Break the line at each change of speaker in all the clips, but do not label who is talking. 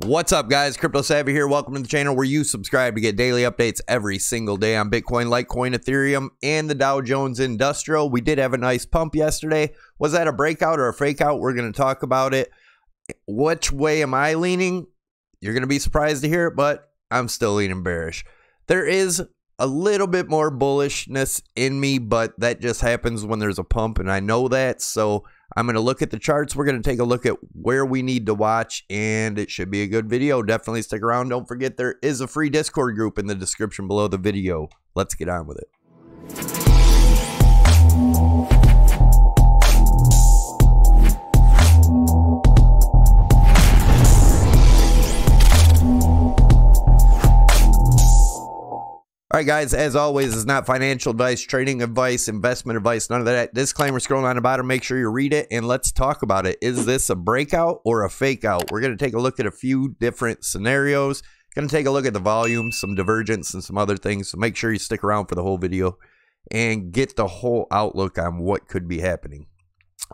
What's up, guys? CryptoSavy here. Welcome to the channel where you subscribe to get daily updates every single day on Bitcoin, Litecoin, Ethereum, and the Dow Jones Industrial. We did have a nice pump yesterday. Was that a breakout or a fake out? We're going to talk about it. Which way am I leaning? You're going to be surprised to hear it, but I'm still leaning bearish. There is a little bit more bullishness in me, but that just happens when there's a pump, and I know that. So I'm going to look at the charts. We're going to take a look at where we need to watch, and it should be a good video. Definitely stick around. Don't forget there is a free Discord group in the description below the video. Let's get on with it. All right, guys, as always, it's not financial advice, trading advice, investment advice, none of that. Disclaimer scrolling on the bottom. Make sure you read it, and let's talk about it. Is this a breakout or a fake out? We're going to take a look at a few different scenarios. Going to take a look at the volume, some divergence, and some other things. So make sure you stick around for the whole video and get the whole outlook on what could be happening.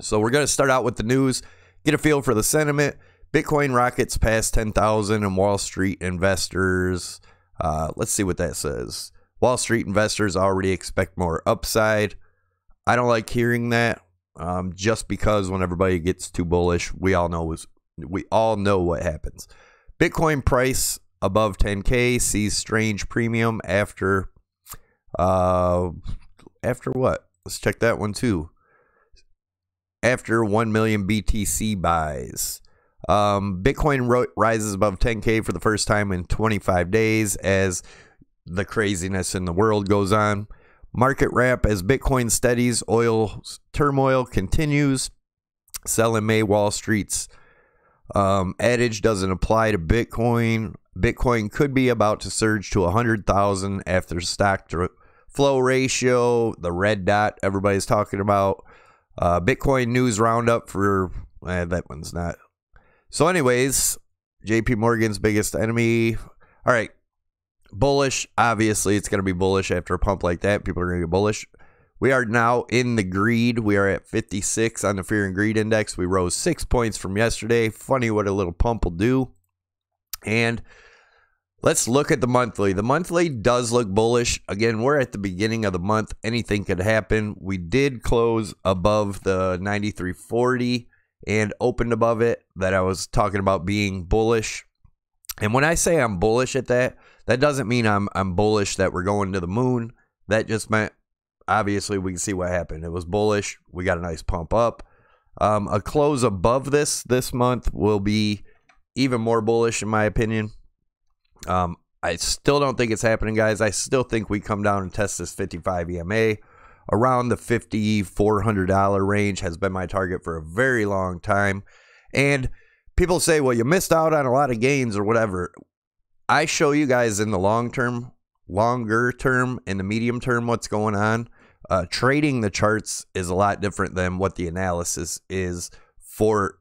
So we're going to start out with the news, get a feel for the sentiment. Bitcoin rockets past 10,000 and Wall Street investors... let's see what that says. Wall Street investors already expect more upside. I don't like hearing that, just because when everybody gets too bullish, we all know what happens. Bitcoin price above 10K sees strange premium after what? Let's check that one too. After 1 million BTC buys. Bitcoin rises above 10K for the first time in 25 days as the craziness in the world goes on. Market wrap as Bitcoin steadies, oil turmoil continues. Sell in May, Wall Street's adage doesn't apply to Bitcoin. Bitcoin could be about to surge to 100,000 after stock to flow ratio, the red dot everybody's talking about. Bitcoin news roundup for, that one's not. So anyways, JP Morgan's biggest enemy. All right, bullish. Obviously, it's going to be bullish after a pump like that. People are going to get bullish. We are now in the greed. We are at 56 on the fear and greed index. We rose 6 points from yesterday. Funny what a little pump will do. And let's look at the monthly. The monthly does look bullish. Again, we're at the beginning of the month. Anything could happen. We did close above the 93.40. And opened above it, that I was talking about being bullish. And when I say I'm bullish at that, that doesn't mean I'm bullish that we're going to the moon. That just meant, obviously, we can see what happened. It was bullish. We got a nice pump up. A close above this month will be even more bullish, in my opinion. I still don't think it's happening, guys. I still think we come down and test this 55 EMA. Around the $5,400 range has been my target for a very long time. And people say, well, you missed out on a lot of gains or whatever. I show you guys in the longer term, and the medium term what's going on. Trading the charts is a lot different than what the analysis is for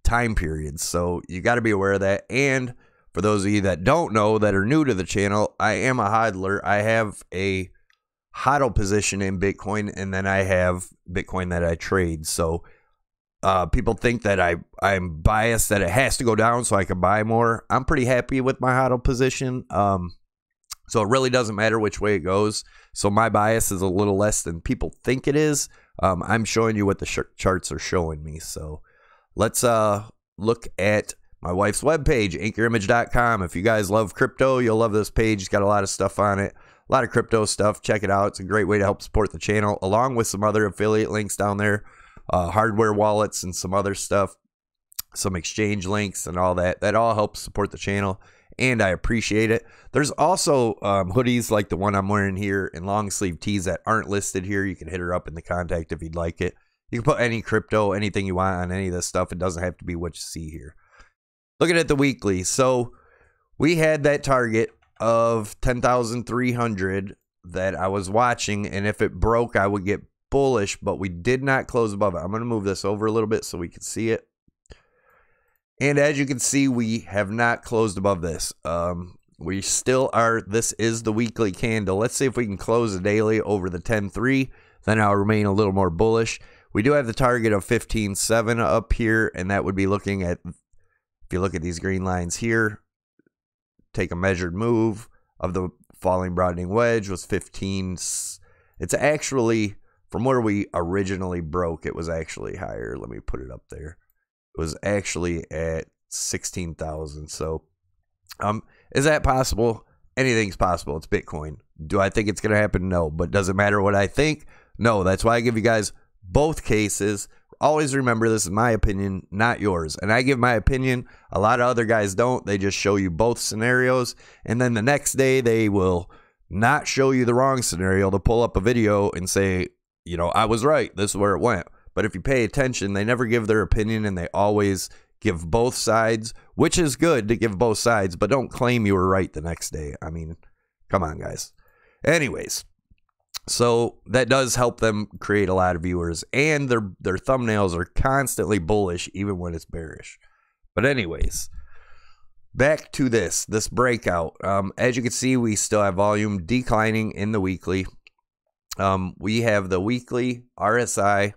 time periods. So you got to be aware of that. And for those of you that don't know, that are new to the channel, I am a hodler. I have a hodl position in Bitcoin, and then I have Bitcoin that I trade. So people think that I'm biased that it has to go down so I can buy more. I'm pretty happy with my hodl position. So it really doesn't matter which way it goes. So my bias is a little less than people think it is. I'm showing you what the charts are showing me. So let's look at my wife's webpage, anchorimage.com. If you guys love crypto, you'll love this page. It's got a lot of stuff on it. A lot of crypto stuff. Check it out. It's a great way to help support the channel, along with some other affiliate links down there, hardware wallets and some other stuff, some exchange links and all that. That all helps support the channel, and I appreciate it. There's also hoodies like the one I'm wearing here and long sleeve tees that aren't listed here. You can hit her up in the contact if you'd like it. You can put any crypto, anything you want on any of this stuff. It doesn't have to be what you see here. Looking at the weekly. So we had that target of 10,300 that I was watching, and if it broke I would get bullish, but we did not close above it. I'm going to move this over a little bit so we can see it. And as you can see, we have not closed above this. We still are. This is the weekly candle. Let's see if we can close the daily over the 10.3, then I'll remain a little more bullish. We do have the target of 15.7 up here, and that would be looking at If you look at these green lines here, take a measured move of the falling broadening wedge was 15. It's actually, from where we originally broke, it was actually higher. Let me put it up there. It was actually at 16,000. So is that possible? Anything's possible. It's Bitcoin. Do I think it's going to happen? No. But does it matter what I think? No. That's why I give you guys both cases. Always remember, this is my opinion, not yours. And I give my opinion. A lot of other guys don't. They just show you both scenarios. And then the next day, they will not show you the wrong scenario. They'll pull up a video and say, you know, I was right. This is where it went. But if you pay attention, they never give their opinion, and they always give both sides, which is good to give both sides, but don't claim you were right the next day. I mean, come on, guys. Anyways, so that does help them create a lot of viewers, and their thumbnails are constantly bullish even when it's bearish. But anyways, back to this breakout. As you can see, we still have volume declining in the weekly. We have the weekly RSI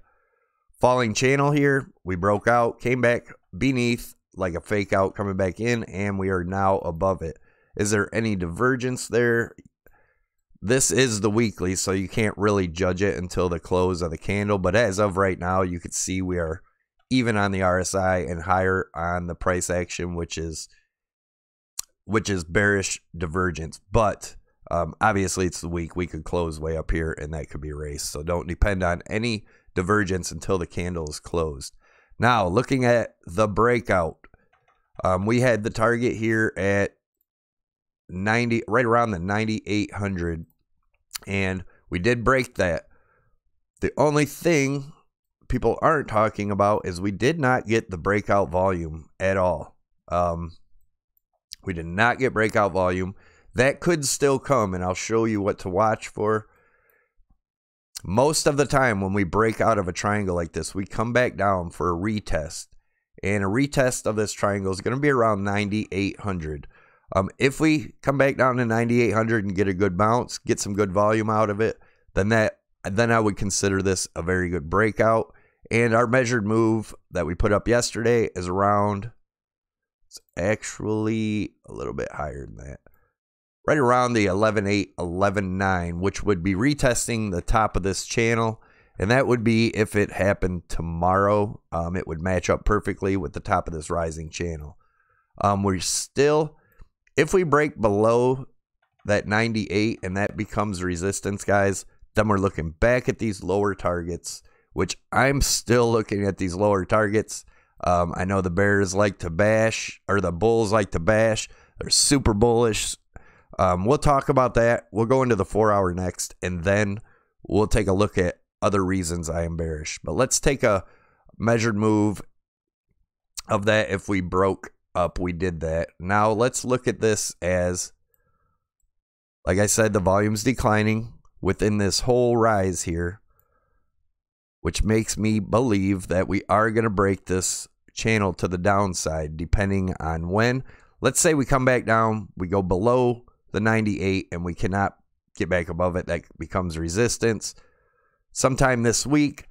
falling channel here. We broke out, came back beneath like a fake out, coming back in, and we are now above it. Is there any divergence there? This is the weekly, so you can't really judge it until the close of the candle. But as of right now, you can see we are even on the RSI and higher on the price action, which is bearish divergence. But obviously, it's the week. We could close way up here, and that could be erased. So don't depend on any divergence until the candle is closed. Now, looking at the breakout, we had the target here at 90, right around the 9,800, and we did break that. The only thing people aren't talking about is we did not get the breakout volume at all. We did not get breakout volume. That could still come, and I'll show you what to watch for. Most of the time when we break out of a triangle like this, we come back down for a retest. And a retest of this triangle is going to be around 9,800. If we come back down to 9,800 and get a good bounce, get some good volume out of it, then I would consider this a very good breakout. And our measured move that we put up yesterday is around, it's actually a little bit higher than that, right around the 11.8, 11.9, which would be retesting the top of this channel. And that would be if it happened tomorrow. It would match up perfectly with the top of this rising channel. We're still, if we break below that 98 and that becomes resistance, guys, then we're looking back at these lower targets, which I'm still looking at these lower targets. I know the bears like to bash, or the bulls like to bash. They're super bullish. We'll talk about that. We'll go into the 4-hour next, and then we'll take a look at other reasons I am bearish. But let's take a measured move of that. If we broke up, we did that. Now let's look at this as, like I said, the volume's declining within this whole rise here, which makes me believe that we are going to break this channel to the downside depending on when. Let's say we come back down, we go below the 98 and we cannot get back above it. That becomes resistance. Sometime this week,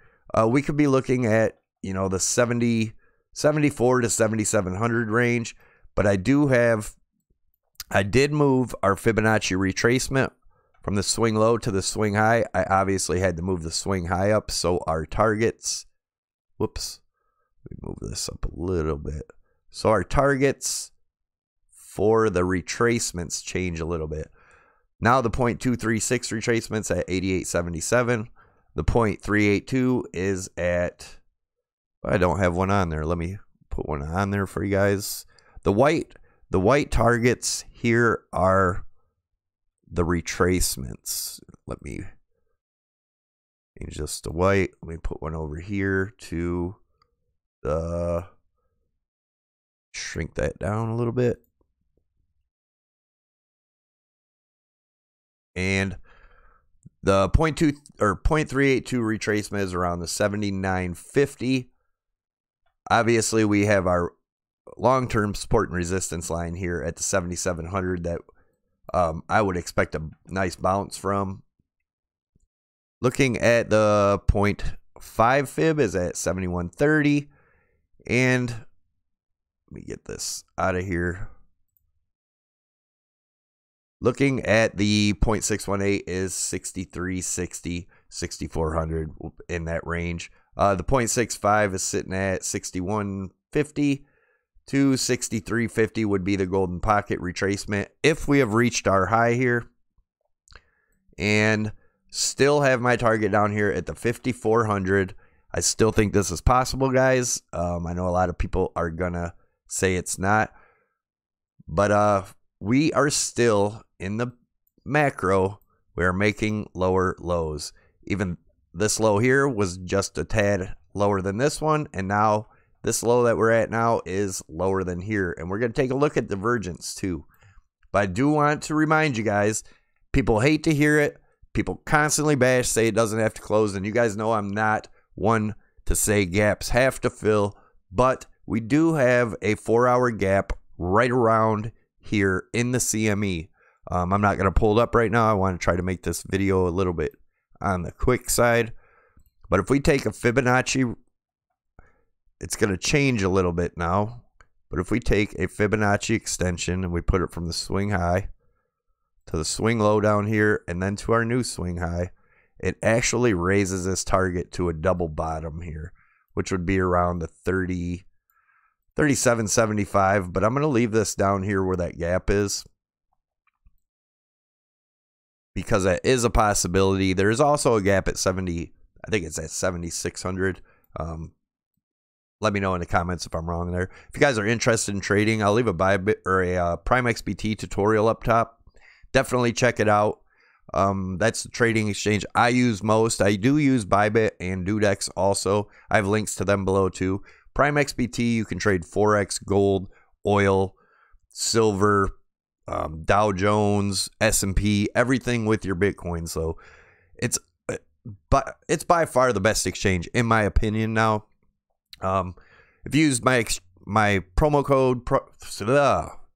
we could be looking at, you know, the 74 to 7,700 range. But I did move our Fibonacci retracement from the swing low to the swing high. I obviously had to move the swing high up, so our targets, whoops, let me move this up a little bit. So our targets for the retracements change a little bit. Now the 0.236 retracements at 88.77. The 0.382 is at, I don't have one on there. Let me put one on there for you guys. The white targets here are the retracements. Let me change this to white. Let me put one over here to the, shrink that down a little bit. And the 0.2 or 0.382 retracement is around the 79.50. Obviously, we have our long-term support and resistance line here at the 7,700 that I would expect a nice bounce from. Looking at the 0.5 fib is at 71.30, and Let me get this out of here. Looking at the 0.618 is 6360, 6400 in that range. The 0.65 is sitting at 6150 to 6350 would be the golden pocket retracement if we have reached our high here. And still have my target down here at the 5400. I still think this is possible, guys. I know a lot of people are gonna say it's not, but we are still in the macro. We are making lower lows. Even this low here was just a tad lower than this one, and now this low that we're at now is lower than here. And we're going to take a look at divergence too. But I do want to remind you guys, people hate to hear it. People constantly bash, say it doesn't have to close. And you guys know I'm not one to say gaps have to fill. But we do have a 4-hour gap right around here in the CME. I'm not going to pull it up right now. I want to try to make this video a little bit on the quick side. But if we take a Fibonacci, it's going to change a little bit now. But if we take a Fibonacci extension and we put it from the swing high to the swing low down here and then to our new swing high, it actually raises this target to a double bottom here, which would be around the 37.75. But I'm going to leave this down here where that gap is, because that is a possibility. There is also a gap at 70. I think it's at 7,600. Let me know in the comments if I'm wrong there. If you guys are interested in trading, I'll leave a Bybit or a Prime XBT tutorial up top. Definitely check it out. That's the trading exchange I use most. I do use Bybit and Dudex also. I have links to them below too. Prime XBT, you can trade Forex, gold, oil, silver, Dow Jones, S&P, everything with your Bitcoin. So it's by far the best exchange in my opinion now. If you use my promo code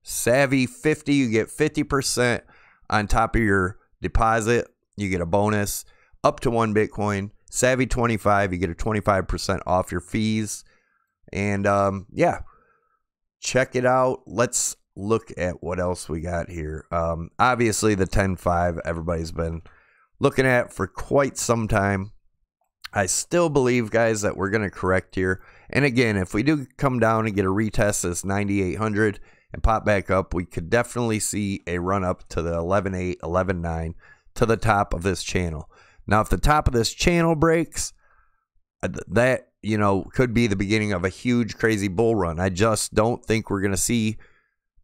Savy50, you get 50% on top of your deposit. You get a bonus up to 1 Bitcoin. Savy25, you get a 25% off your fees. And yeah, check it out. Let's look at what else we got here. Obviously the 10.5 everybody's been looking at for quite some time. I still believe, guys, that we're going to correct here. And again, if we do come down and get a retest this 9,800 and pop back up, we could definitely see a run up to the 11.8, 11.9 to the top of this channel. Now, if the top of this channel breaks, that, you know, could be the beginning of a huge, crazy bull run. I just don't think we're going to see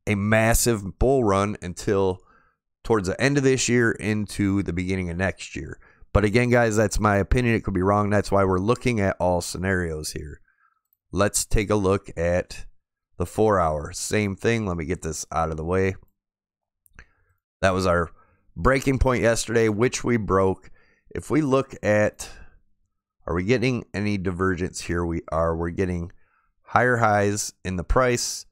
a massive bull run until towards the end of this year into the beginning of next year. But again, guys, that's my opinion. It could be wrong. That's why we're looking at all scenarios here. Let's take a look at the 4-hour. Same thing. Let me get this out of the way. That was our breaking point yesterday, which we broke. If we look at, are we getting any divergence here? We are. We're getting higher highs in the price.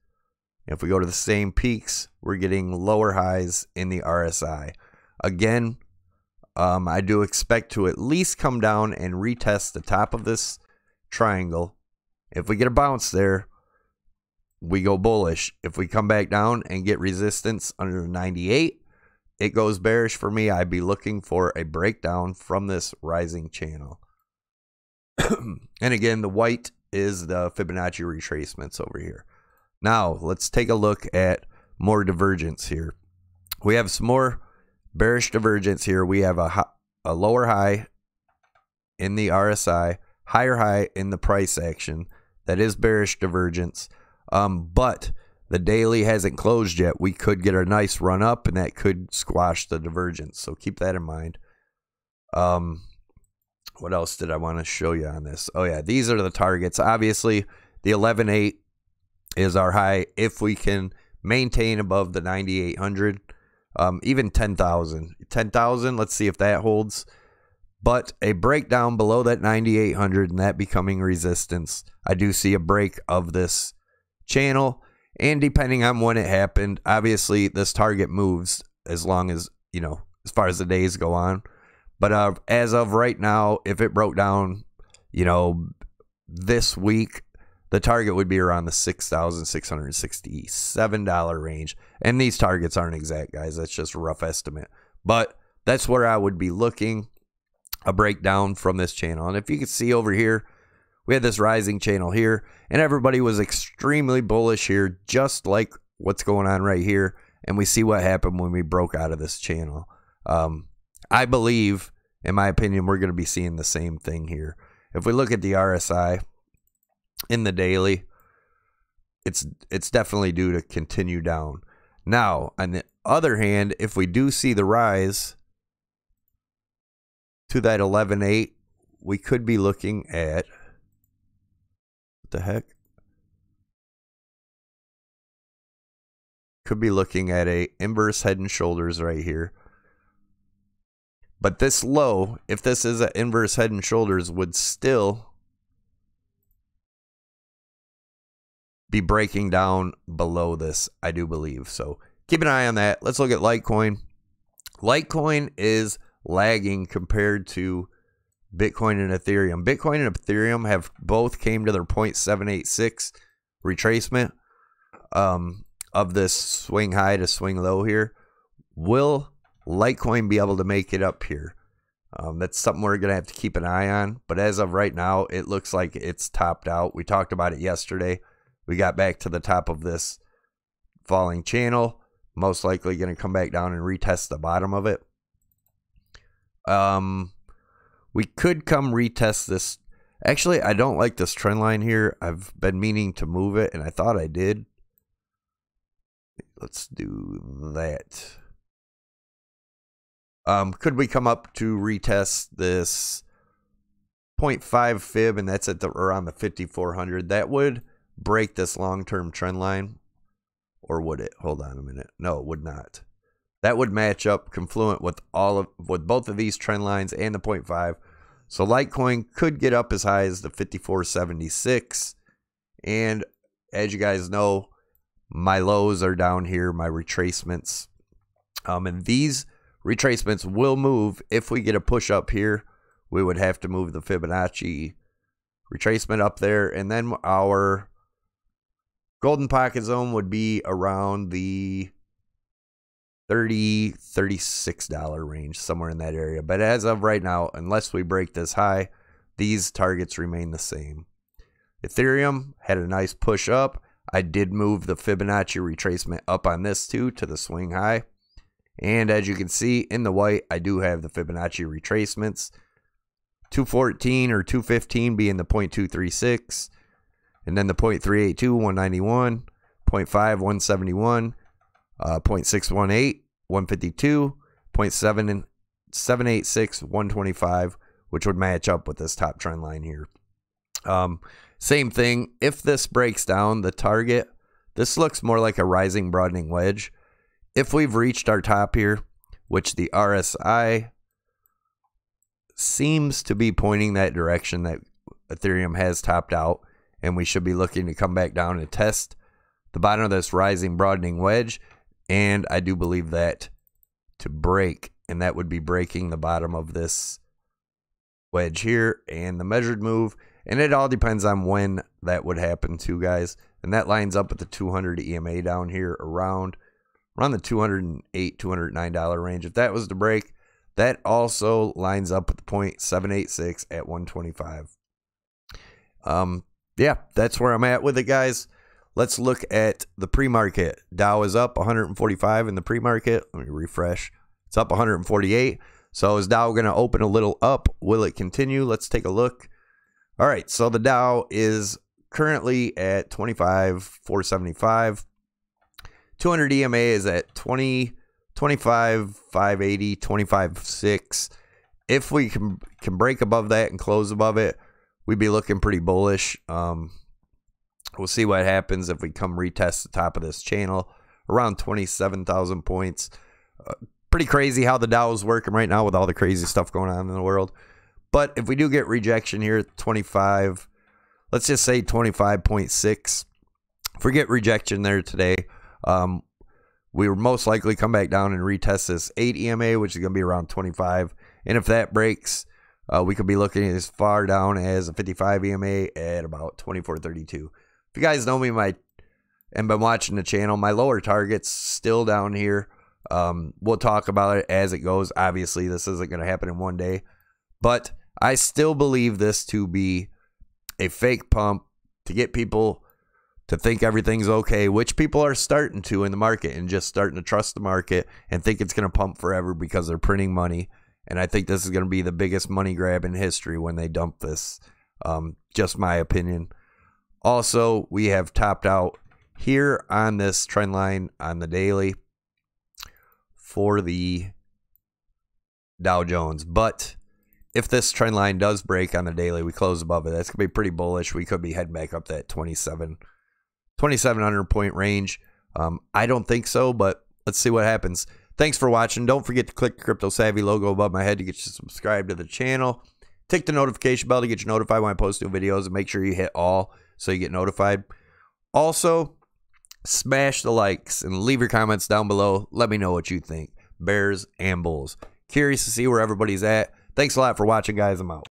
If we go to the same peaks, we're getting lower highs in the RSI. Again, I do expect to at least come down and retest the top of this triangle. If we get a bounce there, we go bullish. If we come back down and get resistance under 98, it goes bearish for me. I'd be looking for a breakdown from this rising channel. And again, the white is the Fibonacci retracements over here. Now, let's take a look at more divergence here. We have some more bearish divergence here. We have a lower high in the RSI, higher high in the price action. That is bearish divergence. But the daily hasn't closed yet. We could get a nice run up, and that could squash the divergence. So keep that in mind. What else did I want to show you on this? Oh, yeah, these are the targets. Obviously, the 11.8 is our high if we can maintain above the 9,800. Even 10,000. 10,000, let's see if that holds. But a breakdown below that 9,800 and that becoming resistance, I do see a break of this channel. And depending on when it happened, obviously this target moves as long as, you know, as far as the days go on. But as of right now, if it broke down, you know, this week, the target would be around the $6,667 range. And these targets aren't exact, guys. That's just a rough estimate. But that's where I would be looking a breakdown from this channel. And if you can see over here, we had this rising channel here, and everybody was extremely bullish here, just like what's going on right here. And we see what happened when we broke out of this channel. I believe, in my opinion, we're going to be seeing the same thing here. If we look at the RSI in the daily, it's definitely due to continue down. Now, on the other hand, if we do see the rise to that 11.8, we could be looking at, what the heck? Could be looking at a inverse head and shoulders right here. But this low, if this is an inverse head and shoulders, would still be breaking down below this, I do believe. So keep an eye on that. Let's look at Litecoin. Litecoin is lagging compared to Bitcoin and Ethereum. Bitcoin and Ethereum have both came to their 0.786 retracement of this swing high to swing low here. Will Litecoin be able to make it up here? That's something we're going to have to keep an eye on. But as of right now, it looks like it's topped out. We talked about it yesterday. We got back to the top of this falling channel. Most likely going to come back down and retest the bottom of it. We could come retest this. Actually, I don't like this trend line here. I've been meaning to move it, and I thought I did. Let's do that. Could we come up to retest this 0.5 fib, and that's at around the 5,400? That would break this long-term trend line, or would it? Hold on a minute. No, it would not. That would match up confluent with both of these trend lines and the 0.5. So Litecoin could get up as high as the 5,476, and as you guys know, my lows are down here, my retracements, and these retracements will move. If we get a push up here, we would have to move the Fibonacci retracement up there, and then our golden pocket zone would be around the $36 range, somewhere in that area. But as of right now, unless we break this high, these targets remain the same. Ethereum had a nice push up. I did move the Fibonacci retracement up on this too to the swing high. And as you can see in the white, I do have the Fibonacci retracements. 214 or 215 being the 0.236. And then the 0.382, 191. 0.5, 171. 0.618, 152. 0.786, 125. Which would match up with this top trend line here. Same thing. If this breaks down the target, this looks more like a rising broadening wedge. If we've reached our top here, which the RSI seems to be pointing that direction, that Ethereum has topped out, and we should be looking to come back down and test the bottom of this rising broadening wedge. And I do believe that to break, and that would be breaking the bottom of this wedge here and the measured move. And it all depends on when that would happen too, guys. And that lines up with the 200 EMA down here around the $208, $209 range. If that was to break, that also lines up with the 0.786 at 125. Yeah, that's where I'm at with it, guys. Let's look at the pre-market. Dow is up 145 in the pre-market. Let me refresh. It's up 148. So is Dow going to open a little up? Will it continue? Let's take a look. All right, so the Dow is currently at 25,475. 200 EMA is at 25,580, 25,6. If we can break above that and close above it, we'd be looking pretty bullish. We'll see what happens if we come retest the top of this channel around 27,000 points. Pretty crazy how the Dow is working right now with all the crazy stuff going on in the world. But if we do get rejection here, 25, let's just say 25.6. If we get rejection there today, we will most likely come back down and retest this 8 EMA, which is going to be around 25. And if that breaks, we could be looking as far down as a 55 EMA at about 24.32. you guys know me and been watching the channel, my lower target's still down here. We'll talk about it as it goes. Obviously, this isn't going to happen in one day, but I still believe this to be a fake pump to get people to think everything's okay, which people are starting to in the market and just starting to trust the market and think it's going to pump forever because they're printing money. And I think this is going to be the biggest money grab in history when they dump this. Just my opinion. Also, we have topped out here on this trend line on the daily for the Dow Jones. But if this trend line does break on the daily, we close above it. That's going to be pretty bullish. We could be heading back up that 2,700 point range. I don't think so, but let's see what happens. Thanks for watching. Don't forget to click the CryptoSavy logo above my head to get you subscribed to the channel. Tick the notification bell to get you notified when I post new videos, and make sure you hit all so you get notified. Also, smash the likes and leave your comments down below. Let me know what you think. Bears and bulls. Curious to see where everybody's at. Thanks a lot for watching, guys. I'm out.